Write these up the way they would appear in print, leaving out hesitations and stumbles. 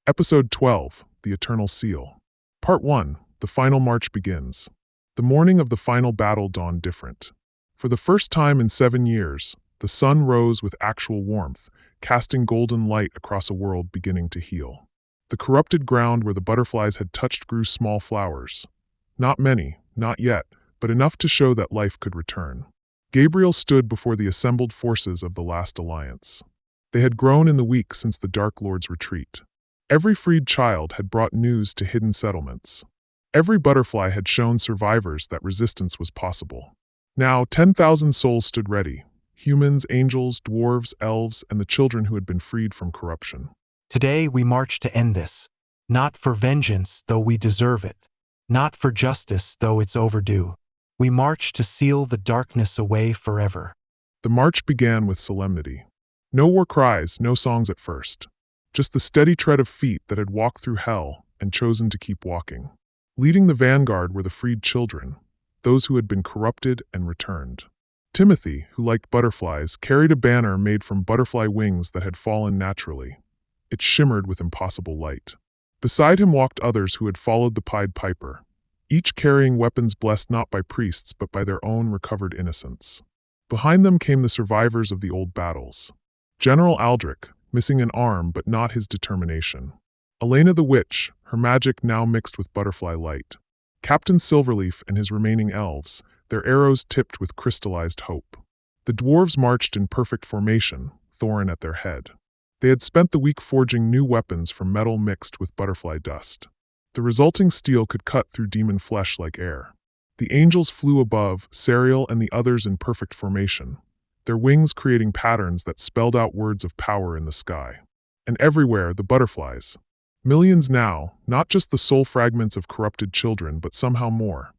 Episode 12, The Eternal Seal. Part 1, The Final March begins. The morning of the final battle dawned different. For the first time in 7 years, the sun rose with actual warmth, casting golden light across a world beginning to heal. The corrupted ground where the butterflies had touched grew small flowers. Not many, not yet, but enough to show that life could return. Gabriel stood before the assembled forces of the last alliance. They had grown in the week since the Dark Lord's retreat. Every freed child had brought news to hidden settlements. Every butterfly had shown survivors that resistance was possible. Now 10,000 souls stood ready: humans, angels, dwarves, elves, and the children who had been freed from corruption. Today we march to end this. Not for vengeance, though we deserve it. Not for justice, though it's overdue. We march to seal the darkness away forever. The march began with solemnity. No war cries, no songs at first. Just the steady tread of feet that had walked through hell and chosen to keep walking. Leading the vanguard were the freed children, those who had been corrupted and returned. Timothy, who liked butterflies, carried a banner made from butterfly wings that had fallen naturally. It shimmered with impossible light. Beside him walked others who had followed the Pied Piper, each carrying weapons blessed not by priests but by their own recovered innocence. Behind them came the survivors of the old battles. General Aldrich, missing an arm but not his determination. Elena the Witch, her magic now mixed with butterfly light. Captain Silverleaf and his remaining elves, their arrows tipped with crystallized hope. The dwarves marched in perfect formation, Thorin at their head. They had spent the week forging new weapons from metal mixed with butterfly dust. The resulting steel could cut through demon flesh like air. The angels flew above, Sariel and the others in perfect formation, their wings creating patterns that spelled out words of power in the sky. And everywhere, the butterflies. Millions now, not just the soul fragments of corrupted children, but somehow more.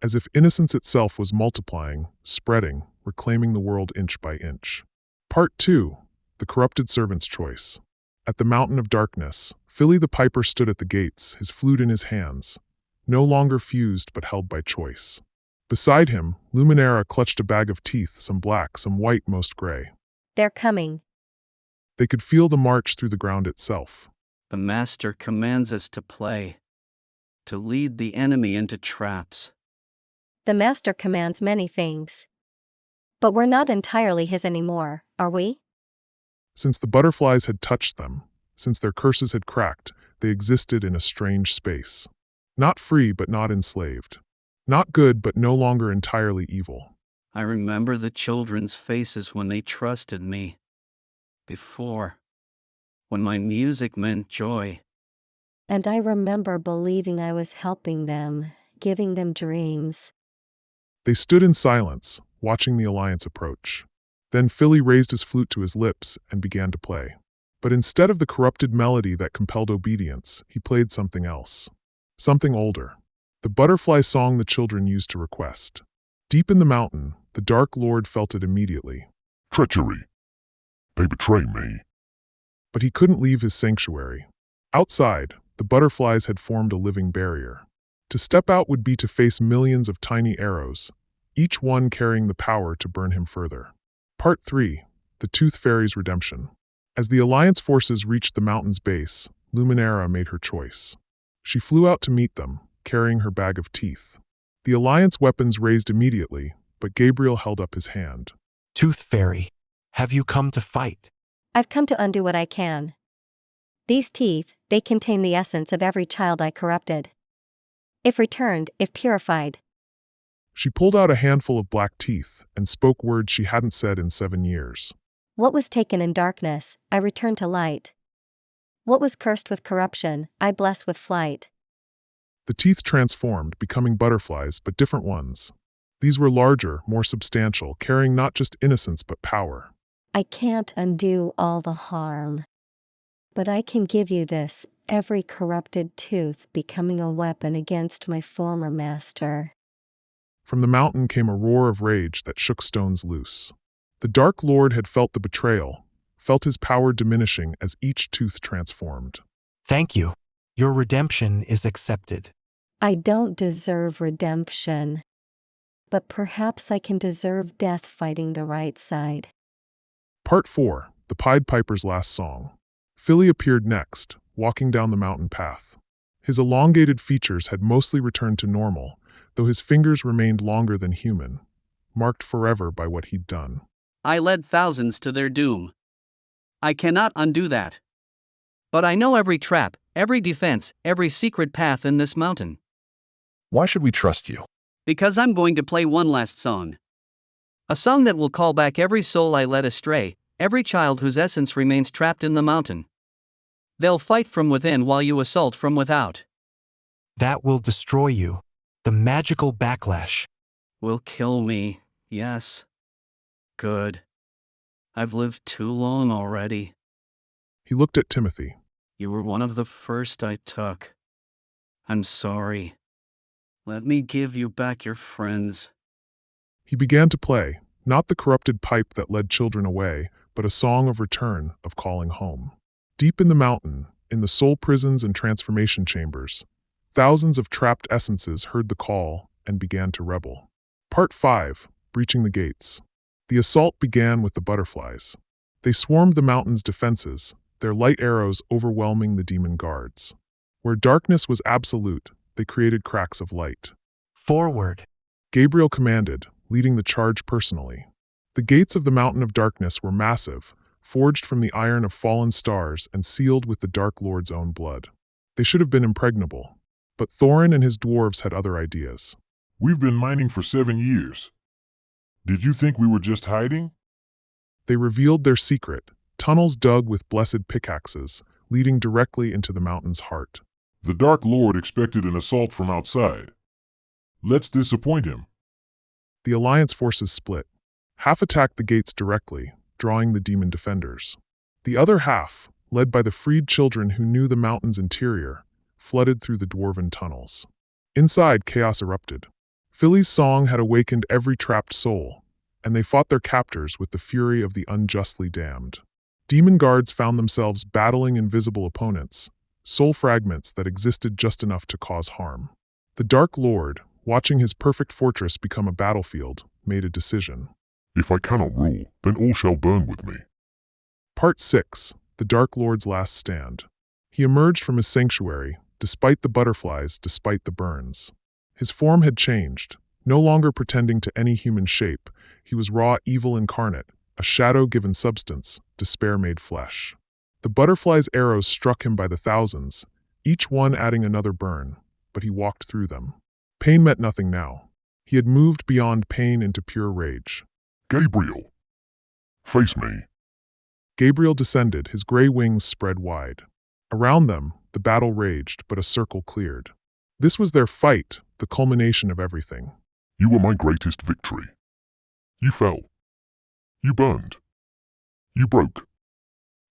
As if innocence itself was multiplying, spreading, reclaiming the world inch by inch. Part 2, The Corrupted Servant's Choice. At the Mountain of Darkness, Philly the Piper stood at the gates, his flute in his hands, no longer fused but held by choice. Beside him, Luminara clutched a bag of teeth, some black, some white, most gray. They're coming. They could feel the march through the ground itself. The Master commands us to play, to lead the enemy into traps. The Master commands many things. But we're not entirely his anymore, are we? Since the butterflies had touched them, since their curses had cracked, they existed in a strange space. Not free but not enslaved. Not good but no longer entirely evil. I remember the children's faces when they trusted me. Before, when my music meant joy. And I remember believing I was helping them, giving them dreams. They stood in silence, watching the alliance approach. Then Philly raised his flute to his lips and began to play. But instead of the corrupted melody that compelled obedience, he played something else. Something older. The butterfly song the children used to request. Deep in the mountain, the Dark Lord felt it immediately. Treachery. They betray me. But he couldn't leave his sanctuary. Outside, the butterflies had formed a living barrier. To step out would be to face millions of tiny arrows, each one carrying the power to burn him further. Part 3, The Tooth Fairy's Redemption. As the Alliance forces reached the mountain's base, Luminara made her choice. She flew out to meet them, carrying her bag of teeth. The Alliance weapons raised immediately, but Gabriel held up his hand. Tooth Fairy, have you come to fight? I've come to undo what I can. These teeth, they contain the essence of every child I corrupted. If returned, if purified. She pulled out a handful of black teeth and spoke words she hadn't said in 7 years. What was taken in darkness, I return to light. What was cursed with corruption, I bless with flight. The teeth transformed, becoming butterflies, but different ones. These were larger, more substantial, carrying not just innocence but power. I can't undo all the harm. But I can give you this, every corrupted tooth becoming a weapon against my former master. From the mountain came a roar of rage that shook stones loose. The Dark Lord had felt the betrayal, felt his power diminishing as each tooth transformed. Thank you. Your redemption is accepted. I don't deserve redemption. But perhaps I can deserve death fighting the right side. Part 4, The Pied Piper's Last Song. Philly appeared next, walking down the mountain path. His elongated features had mostly returned to normal, though his fingers remained longer than human, marked forever by what he'd done. I led thousands to their doom. I cannot undo that. But I know every trap, every defense, every secret path in this mountain. Why should we trust you? Because I'm going to play one last song. A song that will call back every soul I led astray, every child whose essence remains trapped in the mountain. They'll fight from within while you assault from without. That will destroy you. The magical backlash. Will kill me, yes. Good. I've lived too long already. He looked at Timothy. You were one of the first I took. I'm sorry. Let me give you back your friends. He began to play, not the corrupted pipe that led children away, but a song of return, of calling home. Deep in the mountain, in the soul prisons and transformation chambers, thousands of trapped essences heard the call and began to rebel. Part 5. Breaching the Gates. The assault began with the butterflies. They swarmed the mountain's defenses, their light arrows overwhelming the demon guards. Where darkness was absolute, they created cracks of light. Forward. Gabriel commanded, leading the charge personally. The gates of the mountain of darkness were massive, forged from the iron of fallen stars and sealed with the Dark Lord's own blood. They should have been impregnable, but Thorin and his dwarves had other ideas. We've been mining for 7 years. Did you think we were just hiding? They revealed their secret, tunnels dug with blessed pickaxes, leading directly into the mountain's heart. The Dark Lord expected an assault from outside. Let's disappoint him. The Alliance forces split. Half attacked the gates directly, drawing the demon defenders. The other half, led by the freed children who knew the mountain's interior, flooded through the dwarven tunnels. Inside, chaos erupted. Philly's song had awakened every trapped soul, and they fought their captors with the fury of the unjustly damned. Demon guards found themselves battling invisible opponents, soul fragments that existed just enough to cause harm. The Dark Lord, watching his perfect fortress become a battlefield, made a decision. If I cannot rule, then all shall burn with me. Part 6. The Dark Lord's Last Stand. He emerged from his sanctuary, despite the butterflies, despite the burns. His form had changed, no longer pretending to any human shape. He was raw evil incarnate, a shadow given substance, despair made flesh. The butterfly's arrows struck him by the thousands, each one adding another burn, but he walked through them. Pain meant nothing now. He had moved beyond pain into pure rage. Gabriel, face me. Gabriel descended, his gray wings spread wide. Around them, the battle raged, but a circle cleared. This was their fight, the culmination of everything. You were my greatest victory. You fell. You burned. You broke.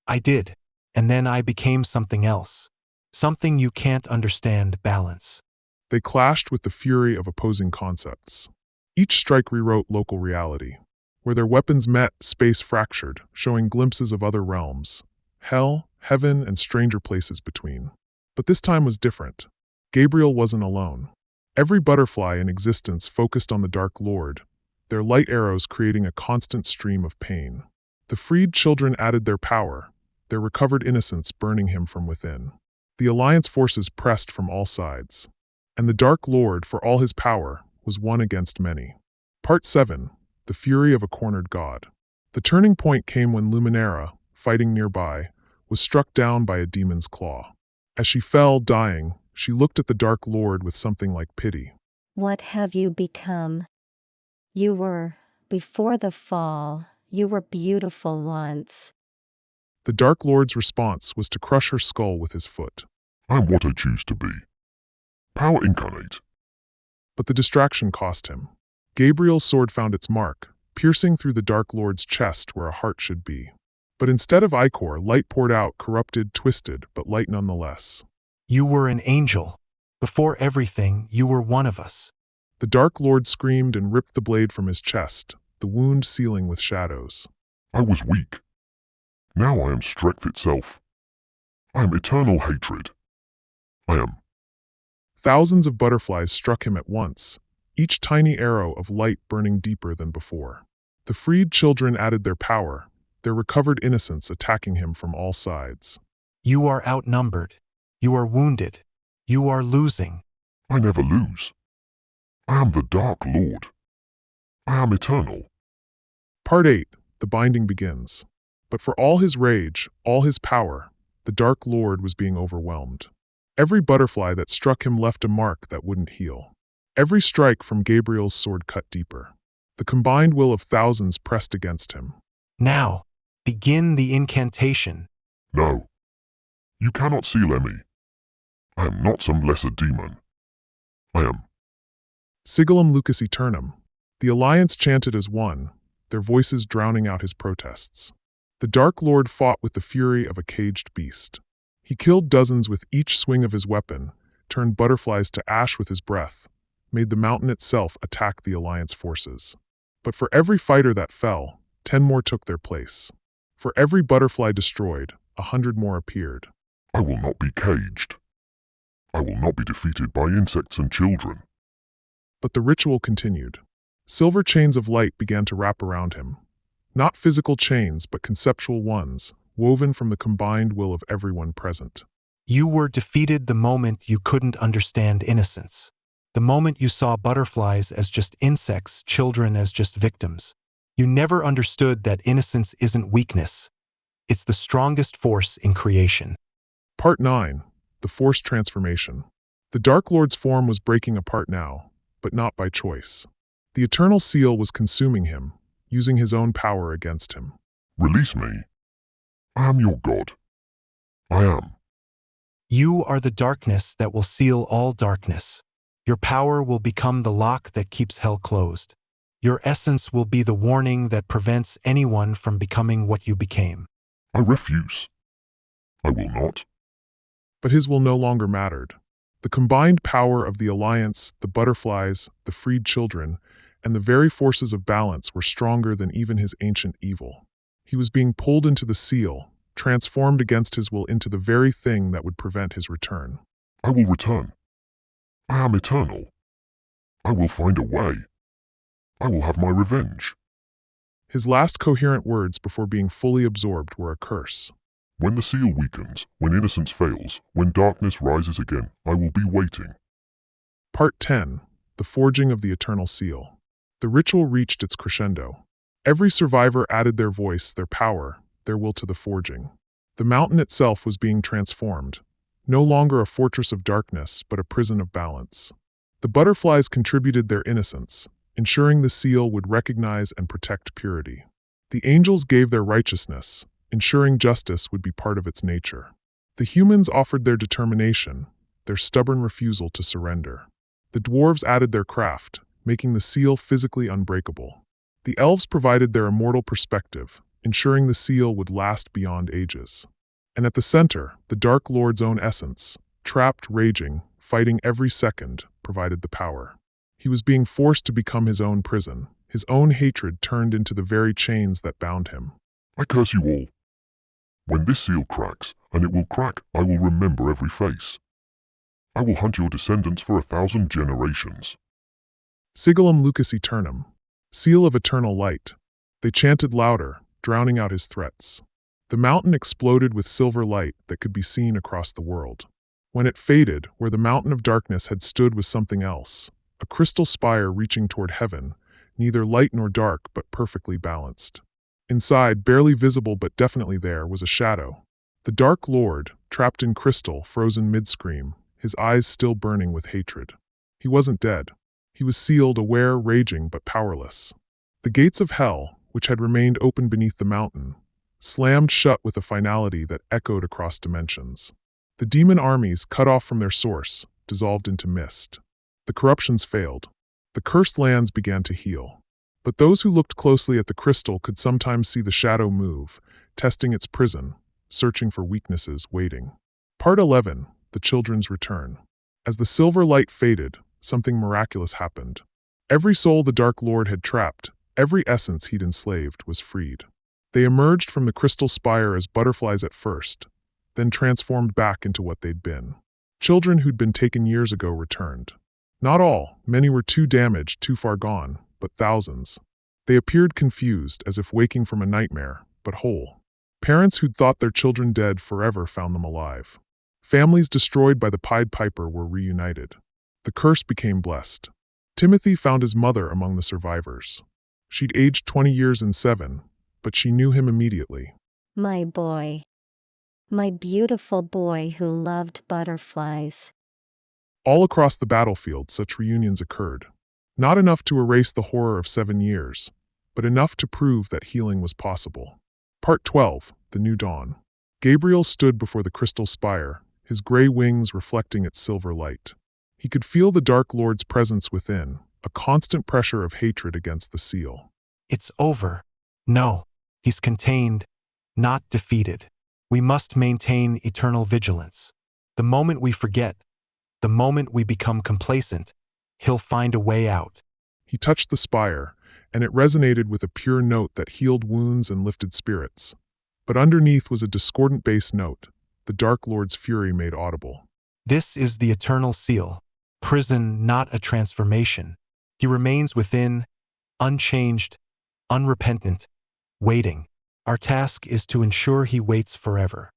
I did. And then I became something else. Something you can't understand. Balance. They clashed with the fury of opposing concepts. Each strike rewrote local reality. Where their weapons met, space fractured, showing glimpses of other realms. Hell, heaven, and stranger places between. But this time was different. Gabriel wasn't alone. Every butterfly in existence focused on the Dark Lord, their light arrows creating a constant stream of pain. The freed children added their power, their recovered innocence burning him from within. The Alliance forces pressed from all sides. And the Dark Lord, for all his power, was one against many. Part 7. The Fury of a Cornered God. The turning point came when Luminara, fighting nearby, was struck down by a demon's claw. As she fell, dying, she looked at the Dark Lord with something like pity. What have you become? You were, before the fall, you were beautiful once. The Dark Lord's response was to crush her skull with his foot. I am what I choose to be. Power incarnate. But the distraction cost him. Gabriel's sword found its mark, piercing through the Dark Lord's chest where a heart should be. But instead of ichor, light poured out, corrupted, twisted, but light nonetheless. You were an angel. Before everything, you were one of us. The Dark Lord screamed and ripped the blade from his chest, the wound sealing with shadows. I was weak. Now I am strength itself. I am eternal hatred. I am. Thousands of butterflies struck him at once, each tiny arrow of light burning deeper than before. The freed children added their power, their recovered innocence attacking him from all sides. You are outnumbered. You are wounded. You are losing. I never lose. I am the Dark Lord. I am eternal. Part 8. The binding begins. But for all his rage, all his power, the Dark Lord was being overwhelmed. Every butterfly that struck him left a mark that wouldn't heal. Every strike from Gabriel's sword cut deeper. The combined will of thousands pressed against him. Now, begin the incantation. No. You cannot seal Emmy. I am not some lesser demon. I am. Sigillum Lucas Aeternum. The Alliance chanted as one, their voices drowning out his protests. The Dark Lord fought with the fury of a caged beast. He killed dozens with each swing of his weapon, turned butterflies to ash with his breath, made the mountain itself attack the Alliance forces. But for every fighter that fell, 10 more took their place. For every butterfly destroyed, 100 more appeared. I will not be caged. I will not be defeated by insects and children. But the ritual continued. Silver chains of light began to wrap around him. Not physical chains, but conceptual ones, woven from the combined will of everyone present. You were defeated the moment you couldn't understand innocence. The moment you saw butterflies as just insects, children as just victims. You never understood that innocence isn't weakness. It's the strongest force in creation. Part 9. The Forced Transformation. The Dark Lord's form was breaking apart now, but not by choice. The Eternal Seal was consuming him, using his own power against him. Release me. I am your God. I am. You are the darkness that will seal all darkness. Your power will become the lock that keeps hell closed. Your essence will be the warning that prevents anyone from becoming what you became. I refuse. I will not. But his will no longer mattered. The combined power of the Alliance, the butterflies, the freed children, and the very forces of balance were stronger than even his ancient evil. He was being pulled into the seal, transformed against his will into the very thing that would prevent his return. I will return. I am eternal. I will find a way. I will have my revenge. His last coherent words before being fully absorbed were a curse. When the seal weakens, when innocence fails, when darkness rises again, I will be waiting. Part 10. The Forging of the Eternal Seal. The ritual reached its crescendo. Every survivor added their voice, their power, their will to the forging. The mountain itself was being transformed, no longer a fortress of darkness, but a prison of balance. The butterflies contributed their innocence, ensuring the seal would recognize and protect purity. The angels gave their righteousness, ensuring justice would be part of its nature. The humans offered their determination, their stubborn refusal to surrender. The dwarves added their craft, making the seal physically unbreakable. The elves provided their immortal perspective, ensuring the seal would last beyond ages. And at the center, the Dark Lord's own essence, trapped, raging, fighting every second, provided the power. He was being forced to become his own prison, his own hatred turned into the very chains that bound him. I curse you all. When this seal cracks, and it will crack, I will remember every face. I will hunt your descendants for 1,000 generations. Sigillum Lucas Aeternum. Seal of eternal light. They chanted louder, drowning out his threats. The mountain exploded with silver light that could be seen across the world. When it faded, where the mountain of darkness had stood was something else, a crystal spire reaching toward heaven, neither light nor dark but perfectly balanced. Inside, barely visible but definitely there, was a shadow. The Dark Lord, trapped in crystal, frozen mid-scream, his eyes still burning with hatred. He wasn't dead. He was sealed, aware, raging, but powerless. The gates of hell, which had remained open beneath the mountain, slammed shut with a finality that echoed across dimensions. The demon armies, cut off from their source, dissolved into mist. The corruptions failed. The cursed lands began to heal. But those who looked closely at the crystal could sometimes see the shadow move, testing its prison, searching for weaknesses, waiting. Part 11. The Children's Return. As the silver light faded, something miraculous happened. Every soul the Dark Lord had trapped, every essence he'd enslaved, was freed. They emerged from the crystal spire as butterflies at first, then transformed back into what they'd been. Children who'd been taken years ago returned. Not all, many were too damaged, too far gone, but thousands. They appeared confused, as if waking from a nightmare, but whole. Parents who'd thought their children dead forever found them alive. Families destroyed by the Pied Piper were reunited. The curse became blessed. Timothy found his mother among the survivors. She'd aged 20 years and 7, but she knew him immediately. My boy. My beautiful boy who loved butterflies. All across the battlefield, such reunions occurred. Not enough to erase the horror of 7 years, but enough to prove that healing was possible. Part 12, The New Dawn. Gabriel stood before the crystal spire, his gray wings reflecting its silver light. He could feel the Dark Lord's presence within, a constant pressure of hatred against the seal. It's over. No, he's contained, not defeated. We must maintain eternal vigilance. The moment we forget, the moment we become complacent, he'll find a way out. He touched the spire, and it resonated with a pure note that healed wounds and lifted spirits. But underneath was a discordant bass note, the Dark Lord's fury made audible. This is the eternal seal. Prison, not a transformation. He remains within, unchanged, unrepentant, waiting. Our task is to ensure he waits forever.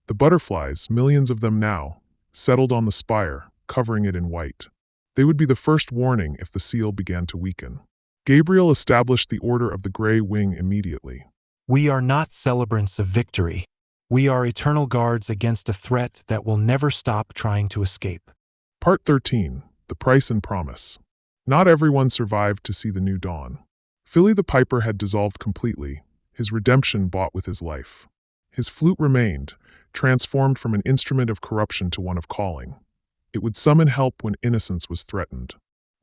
The butterflies, millions of them now, settled on the spire, covering it in white. They would be the first warning if the seal began to weaken. Gabriel established the Order of the Gray Wing immediately. We are not celebrants of victory. We are eternal guards against a threat that will never stop trying to escape. Part 13, The Price and Promise. Not everyone survived to see the new dawn. Philly the Piper had dissolved completely, his redemption bought with his life. His flute remained, transformed from an instrument of corruption to one of calling. It would summon help when innocence was threatened.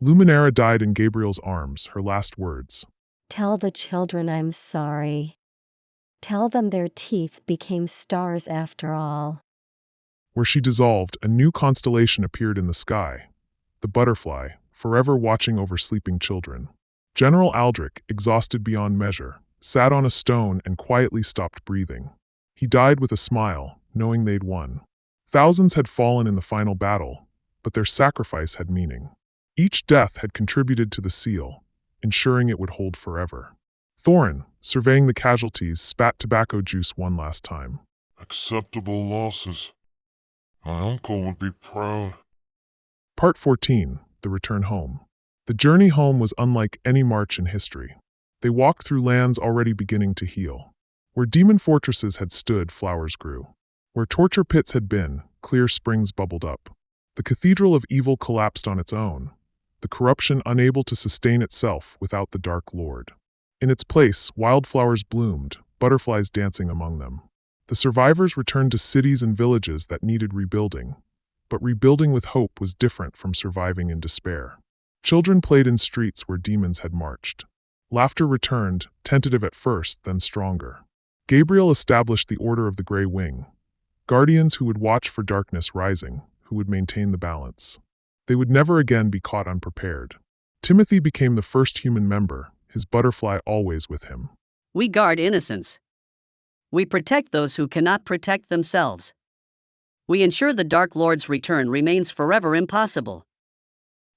Luminara died in Gabriel's arms, her last words. Tell the children I'm sorry. Tell them their teeth became stars after all. Where she dissolved, a new constellation appeared in the sky. The butterfly, forever watching over sleeping children. General Aldrich, exhausted beyond measure, sat on a stone and quietly stopped breathing. He died with a smile, knowing they'd won. Thousands had fallen in the final battle, but their sacrifice had meaning. Each death had contributed to the seal, ensuring it would hold forever. Thorin, surveying the casualties, spat tobacco juice one last time. Acceptable losses. My uncle would be proud. Part 14, The Return Home. The journey home was unlike any march in history. They walked through lands already beginning to heal. Where demon fortresses had stood, flowers grew. Where torture pits had been, clear springs bubbled up. The cathedral of evil collapsed on its own, the corruption unable to sustain itself without the Dark Lord. In its place, wildflowers bloomed, butterflies dancing among them. The survivors returned to cities and villages that needed rebuilding, but rebuilding with hope was different from surviving in despair. Children played in streets where demons had marched. Laughter returned, tentative at first, then stronger. Gabriel established the Order of the Gray Wing, guardians who would watch for darkness rising, who would maintain the balance. They would never again be caught unprepared. Timothy became the first human member, his butterfly always with him. We guard innocence. We protect those who cannot protect themselves. We ensure the Dark Lord's return remains forever impossible.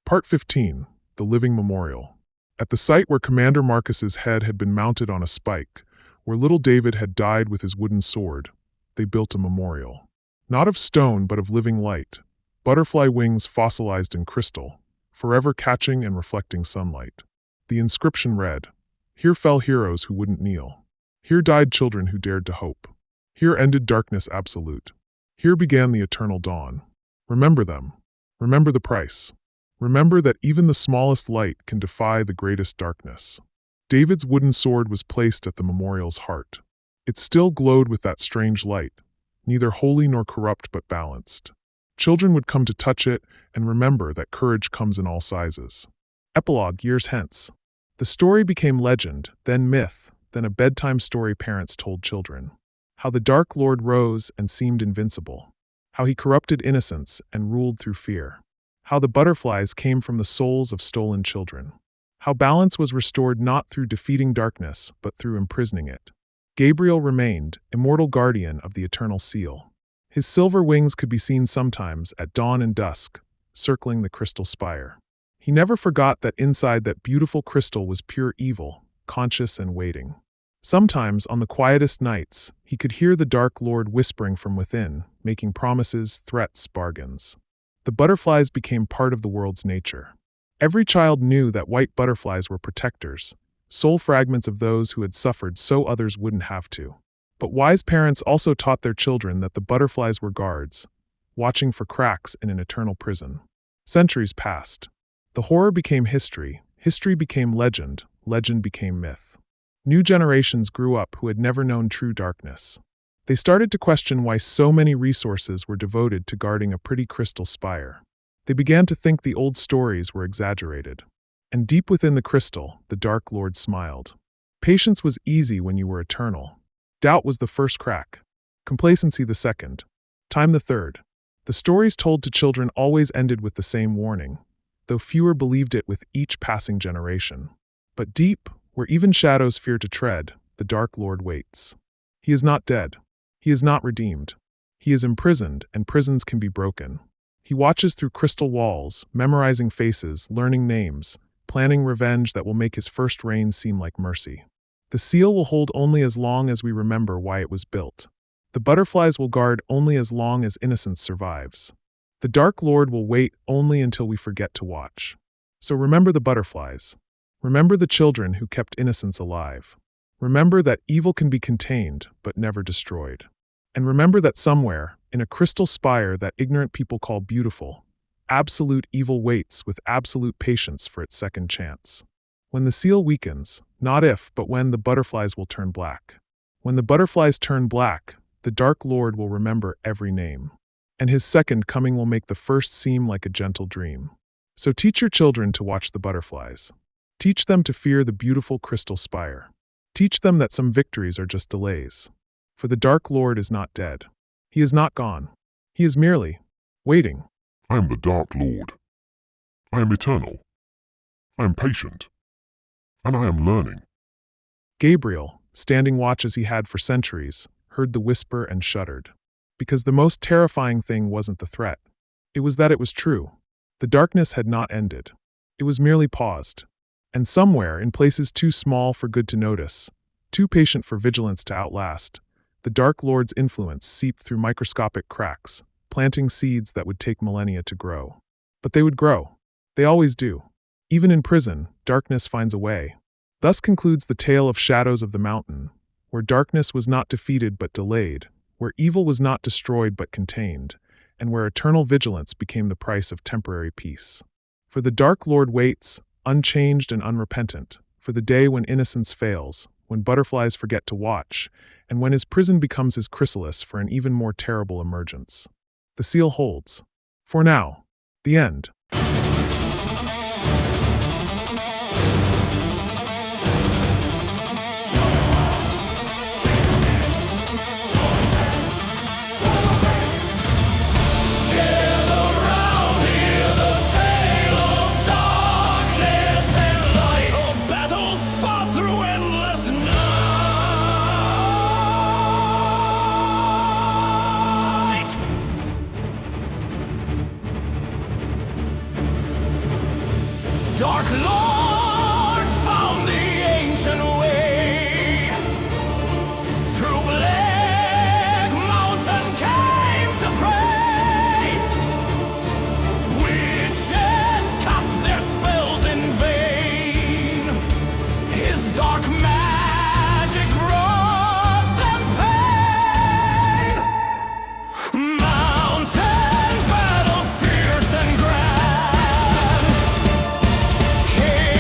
Part 15, The Living Memorial. At the site where Commander Marcus's head had been mounted on a spike, where little David had died with his wooden sword, they built a memorial. Not of stone, but of living light, butterfly wings fossilized in crystal, forever catching and reflecting sunlight. The inscription read, "Here fell heroes who wouldn't kneel. Here died children who dared to hope. Here ended darkness absolute. Here began the eternal dawn. Remember them. Remember the price. Remember that even the smallest light can defy the greatest darkness." David's wooden sword was placed at the memorial's heart. It still glowed with that strange light, neither holy nor corrupt but balanced. Children would come to touch it and remember that courage comes in all sizes. Epilogue years hence. The story became legend, then myth, then a bedtime story parents told children. How the Dark Lord rose and seemed invincible. How he corrupted innocence and ruled through fear. How the butterflies came from the souls of stolen children. How balance was restored not through defeating darkness, but through imprisoning it. Gabriel remained, immortal guardian of the eternal seal. His silver wings could be seen sometimes at dawn and dusk, circling the crystal spire. He never forgot that inside that beautiful crystal was pure evil, conscious and waiting. Sometimes, on the quietest nights, he could hear the Dark Lord whispering from within, making promises, threats, bargains. The butterflies became part of the world's nature. Every child knew that white butterflies were protectors, soul fragments of those who had suffered so others wouldn't have to. But wise parents also taught their children that the butterflies were guards, watching for cracks in an eternal prison. Centuries passed. The horror became history, history became legend, legend became myth. New generations grew up who had never known true darkness. They started to question why so many resources were devoted to guarding a pretty crystal spire. They began to think the old stories were exaggerated. And deep within the crystal, the Dark Lord smiled. Patience was easy when you were eternal. Doubt was the first crack. Complacency the second. Time the third. The stories told to children always ended with the same warning, though fewer believed it with each passing generation. But deep, where even shadows fear to tread, the Dark Lord waits. He is not dead. He is not redeemed. He is imprisoned, and prisons can be broken. He watches through crystal walls, memorizing faces, learning names, planning revenge that will make his first reign seem like mercy. The seal will hold only as long as we remember why it was built. The butterflies will guard only as long as innocence survives. The Dark Lord will wait only until we forget to watch. So remember the butterflies. Remember the children who kept innocence alive. Remember that evil can be contained, but never destroyed. And remember that somewhere, in a crystal spire that ignorant people call beautiful, absolute evil waits with absolute patience for its second chance. When the seal weakens, not if, but when the butterflies will turn black. When the butterflies turn black, the Dark Lord will remember every name. And his second coming will make the first seem like a gentle dream. So teach your children to watch the butterflies. Teach them to fear the beautiful crystal spire. Teach them that some victories are just delays. For the Dark Lord is not dead. He is not gone. He is merely waiting. I am the Dark Lord. I am eternal. I am patient. And I am learning. Gabriel, standing watch as he had for centuries, heard the whisper and shuddered. Because the most terrifying thing wasn't the threat. It was that it was true. The darkness had not ended. It was merely paused. And somewhere, in places too small for good to notice, too patient for vigilance to outlast, the Dark Lord's influence seeped through microscopic cracks, planting seeds that would take millennia to grow. But they would grow. They always do. Even in prison, darkness finds a way. Thus concludes the tale of Shadows of the Mountain, where darkness was not defeated but delayed, where evil was not destroyed but contained, and where eternal vigilance became the price of temporary peace. For the Dark Lord waits, unchanged and unrepentant, for the day when innocence fails, when butterflies forget to watch, and when his prison becomes his chrysalis for an even more terrible emergence. The seal holds. For now. The end. Dark Lord found the ancient way. Through Black Mountain came to pray. Witches cast their spells in vain. His dark magic brought them pain. Mountain battle fierce and grand. King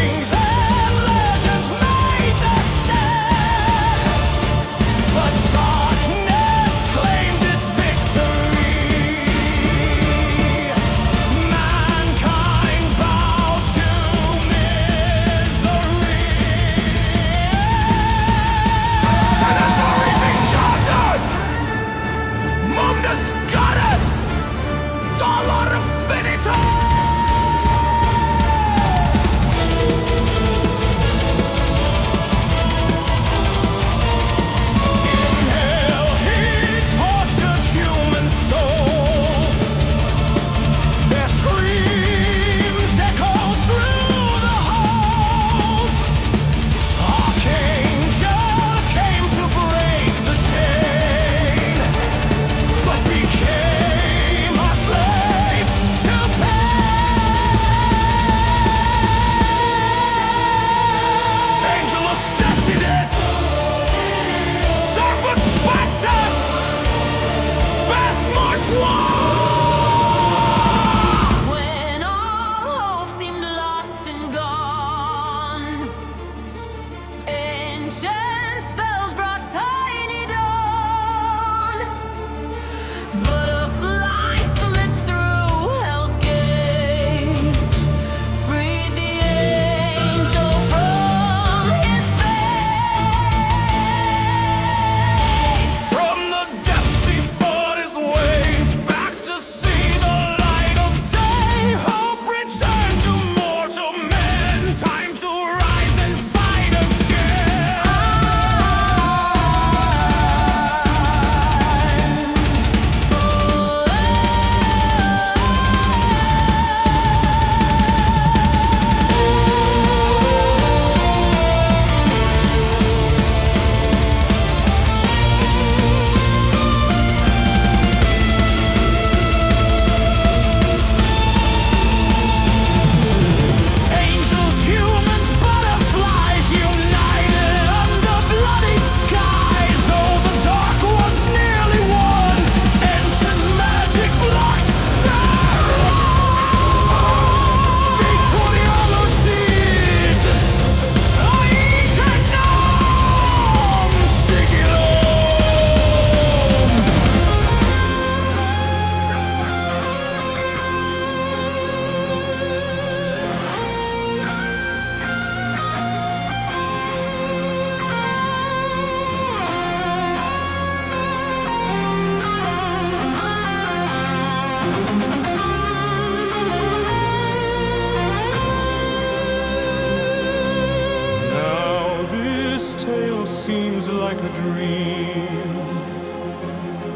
like a dream,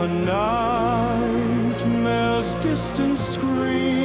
a nightmare's distant scream.